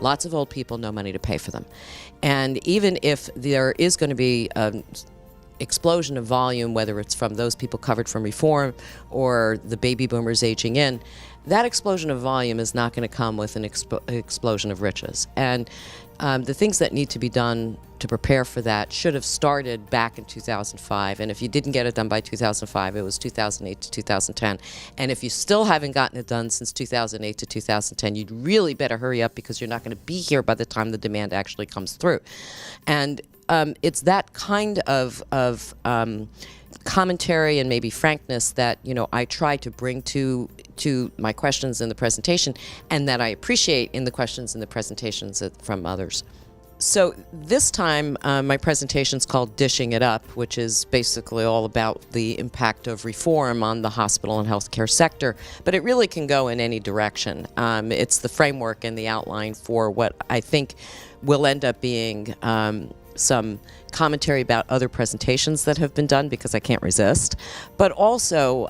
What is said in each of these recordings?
Lots of old people, no money to pay for them. And even if there is going to be an explosion of volume, whether it's from those people covered from reform or the baby boomers aging in, that explosion of volume is not going to come with an explosion of riches. And the things that need to be done to prepare for that should have started back in 2005. And if you didn't get it done by 2005, it was 2008 to 2010. And if you still haven't gotten it done since 2008 to 2010, you'd really better hurry up, because you're not going to be here by the time the demand actually comes through. And it's that kind of commentary and maybe frankness that, you know, I try to bring to my questions in the presentation, and that I appreciate in the questions and the presentations from others. So this time, my presentation is called Dishing It Up, which is basically all about the impact of reform on the hospital and healthcare sector, but it really can go in any direction. It's the framework and the outline for what I think will end up being some commentary about other presentations that have been done, because I can't resist, but also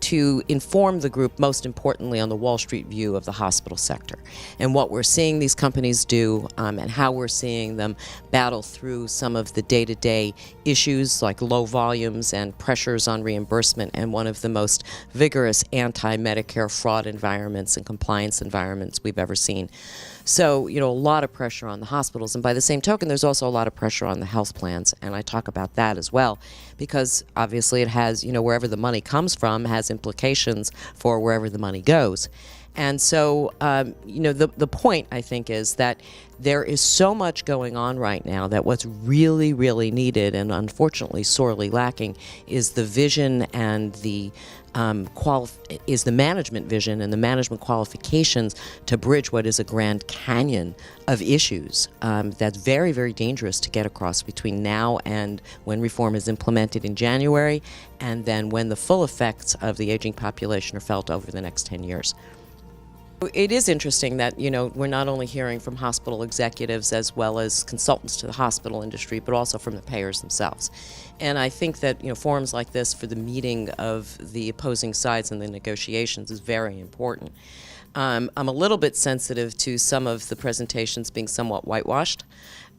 to inform the group, most importantly, on the Wall Street view of the hospital sector and what we're seeing these companies do, and how we're seeing them battle through some of the day-to-day issues like low volumes and pressures on reimbursement, and one of the most vigorous anti-Medicare fraud environments and compliance environments we've ever seen. So, you know, a lot of pressure on the hospitals. And by the same token, there's also a lot of pressure on the health plans. And I talk about that as well, because obviously it has, you know, wherever the money comes from has implications for wherever the money goes. And so, you know, the point, I think, is that there is so much going on right now that what's really, really needed, and unfortunately sorely lacking, is the vision and the is the management vision and the management qualifications to bridge what is a grand canyon of issues that's very, very dangerous to get across between now and when reform is implemented in January, and then when the full effects of the aging population are felt over the next 10 years. It is interesting that, you know, we're not only hearing from hospital executives as well as consultants to the hospital industry, but also from the payers themselves. And I think that, you know, forums like this for the meeting of the opposing sides in the negotiations is very important. I'm a little bit sensitive to some of the presentations being somewhat whitewashed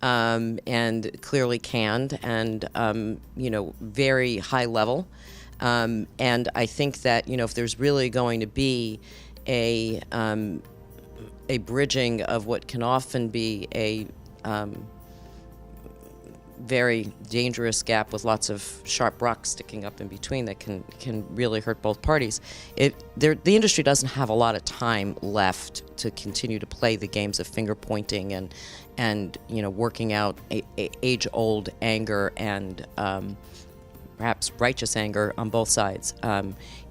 and clearly canned and, you know, very high level. And I think that, you know, if there's really going to be a bridging of what can often be a very dangerous gap with lots of sharp rocks sticking up in between that can really hurt both parties. The industry doesn't have a lot of time left to continue to play the games of finger pointing and you know, working out age-old anger and perhaps righteous anger on both sides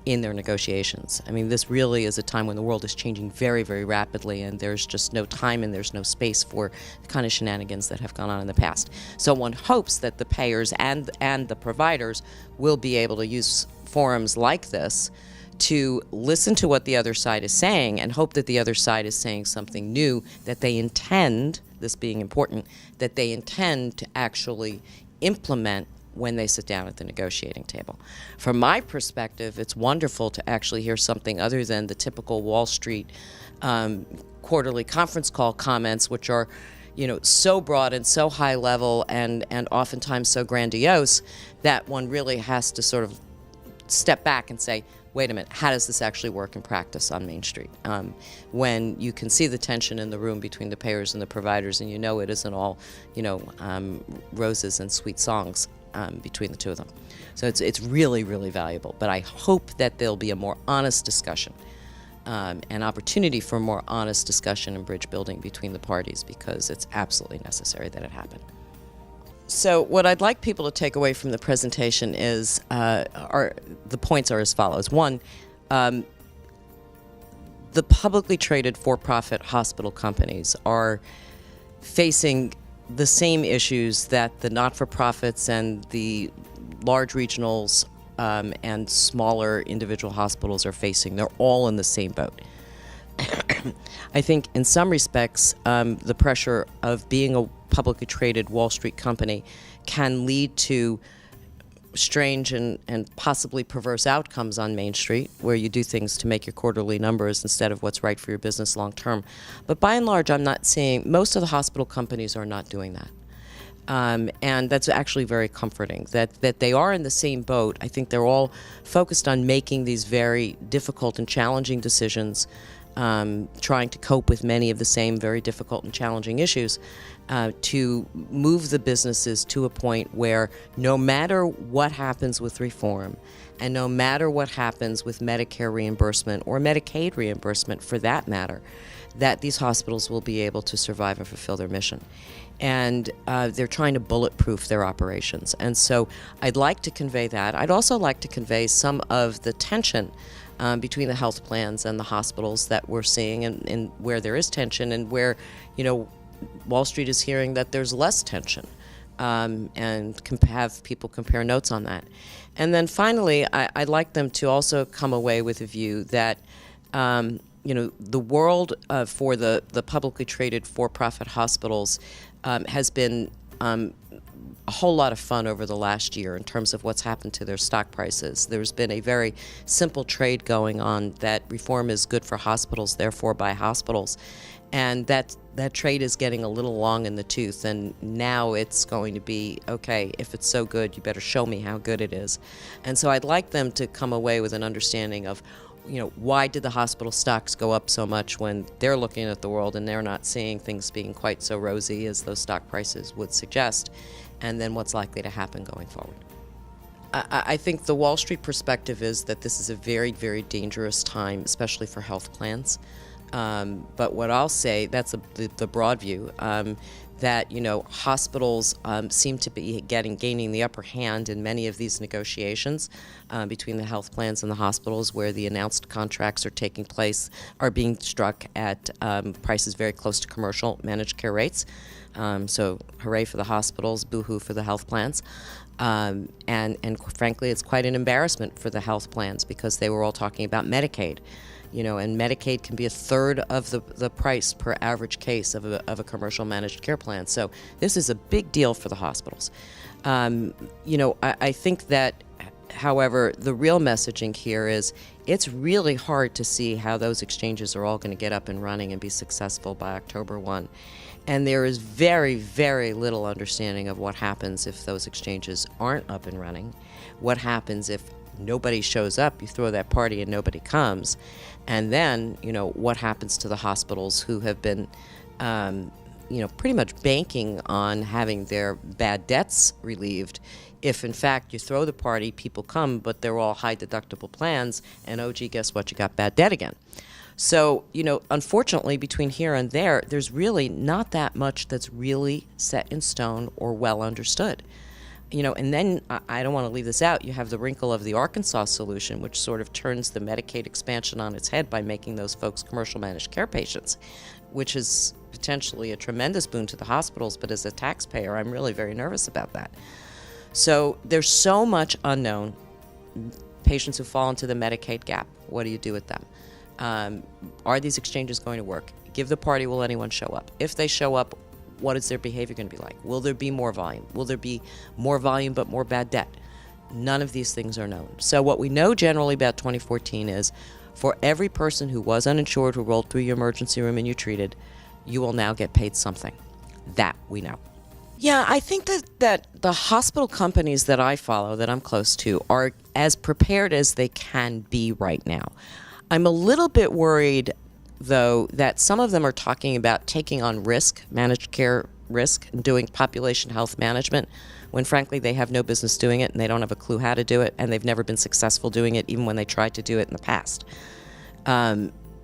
in their negotiations. I mean, this really is a time when the world is changing very, very rapidly, and there's just no time and there's no space for the kind of shenanigans that have gone on in the past. So one hopes that the payers and the providers will be able to use forums like this to listen to what the other side is saying and hope that the other side is saying something new that they intend, this being important, that they intend to actually implement when they sit down at the negotiating table. From my perspective, it's wonderful to actually hear something other than the typical Wall Street quarterly conference call comments, which are, you know, so broad and so high level and oftentimes so grandiose that one really has to sort of step back and say, wait a minute, how does this actually work in practice on Main Street? When you can see the tension in the room between the payers and the providers, and you know it isn't all, you know, roses and sweet songs between the two of them. So it's really, really valuable. But I hope that there'll be a more honest discussion, an opportunity for more honest discussion and bridge building between the parties, because it's absolutely necessary that it happen. So what I'd like people to take away from the presentation is, the points are as follows. One, the publicly traded for-profit hospital companies are facing the same issues that the not-for-profits and the large regionals and smaller individual hospitals are facing. They're all in the same boat. I think in some respects, the pressure of being a publicly traded Wall Street company can lead to strange and possibly perverse outcomes on Main Street, where you do things to make your quarterly numbers instead of what's right for your business long term. But by and large, I'm not seeing, most of the hospital companies are not doing that. And that's actually very comforting, that they are in the same boat. I think they're all focused on making these very difficult and challenging decisions, trying to cope with many of the same very difficult and challenging issues, to move the businesses to a point where no matter what happens with reform, and no matter what happens with Medicare reimbursement or Medicaid reimbursement for that matter, that these hospitals will be able to survive and fulfill their mission. And they're trying to bulletproof their operations. And so I'd like to convey that. I'd also like to convey some of the tension between the health plans and the hospitals that we're seeing, and where there is tension, and where, Wall Street is hearing that there's less tension, and have people compare notes on that. And then finally, I'd like them to also come away with a view that the world for the publicly traded for-profit hospitals has been a whole lot of fun over the last year in terms of what's happened to their stock prices. There's been a very simple trade going on that reform is good for hospitals, therefore by hospitals. And that trade is getting a little long in the tooth, and now it's going to be, okay, if it's so good, you better show me how good it is. And so I'd like them to come away with an understanding of, why did the hospital stocks go up so much when they're looking at the world and they're not seeing things being quite so rosy as those stock prices would suggest, and then what's likely to happen going forward. I think the Wall Street perspective is that this is a very, very dangerous time, especially for health plans. But what I'll say, that's the broad view, that hospitals seem to be gaining the upper hand in many of these negotiations between the health plans and the hospitals, where the announced contracts are being struck at prices very close to commercial managed care rates. So hooray for the hospitals, boo-hoo for the health plans. And frankly, it's quite an embarrassment for the health plans, because they were all talking about Medicaid. And Medicaid can be a third of the price per average case of a commercial managed care plan. So this is a big deal for the hospitals. I think that, however, the real messaging here is it's really hard to see how those exchanges are all going to get up and running and be successful by October 1. And there is very, very little understanding of what happens if those exchanges aren't up and running, what happens if nobody shows up, you throw that party and nobody comes. And then, what happens to the hospitals who have been, pretty much banking on having their bad debts relieved. If, in fact, you throw the party, people come, but they're all high deductible plans, and oh, gee, guess what? You got bad debt again. So, unfortunately, between here and there, there's really not that much that's really set in stone or well understood. And then I don't want to leave this out. You have the wrinkle of the Arkansas solution, which sort of turns the Medicaid expansion on its head by making those folks commercial managed care patients, which is potentially a tremendous boon to the hospitals. But as a taxpayer, I'm really very nervous about that. So there's so much unknown. Patients who fall into the Medicaid gap, what do you do with them? Are these exchanges going to work? Give the party, will anyone show up? If they show up, what is their behavior going to be like? Will there be more volume? Will there be more volume but more bad debt? None of these things are known. So what we know generally about 2014 is, for every person who was uninsured who rolled through your emergency room and you treated, you will now get paid something. That we know. Yeah, I think that the hospital companies that I follow, that I'm close to, are as prepared as they can be right now. I'm a little bit worried, though, that some of them are talking about taking on risk, managed care risk, and doing population health management, when frankly they have no business doing it and they don't have a clue how to do it, and they've never been successful doing it even when they tried to do it in the past.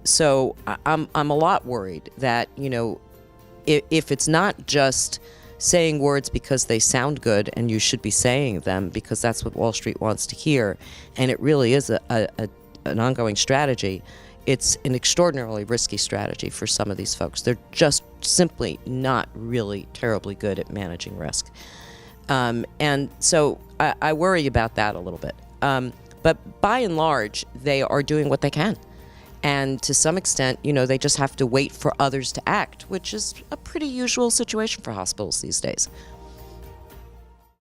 So I'm a lot worried that, if it's not just saying words because they sound good and you should be saying them because that's what Wall Street wants to hear, and it really is an ongoing strategy, it's an extraordinarily risky strategy for some of these folks. They're just simply not really terribly good at managing risk. And so I worry about that a little bit. But by and large, they are doing what they can. And to some extent, they just have to wait for others to act, which is a pretty usual situation for hospitals these days.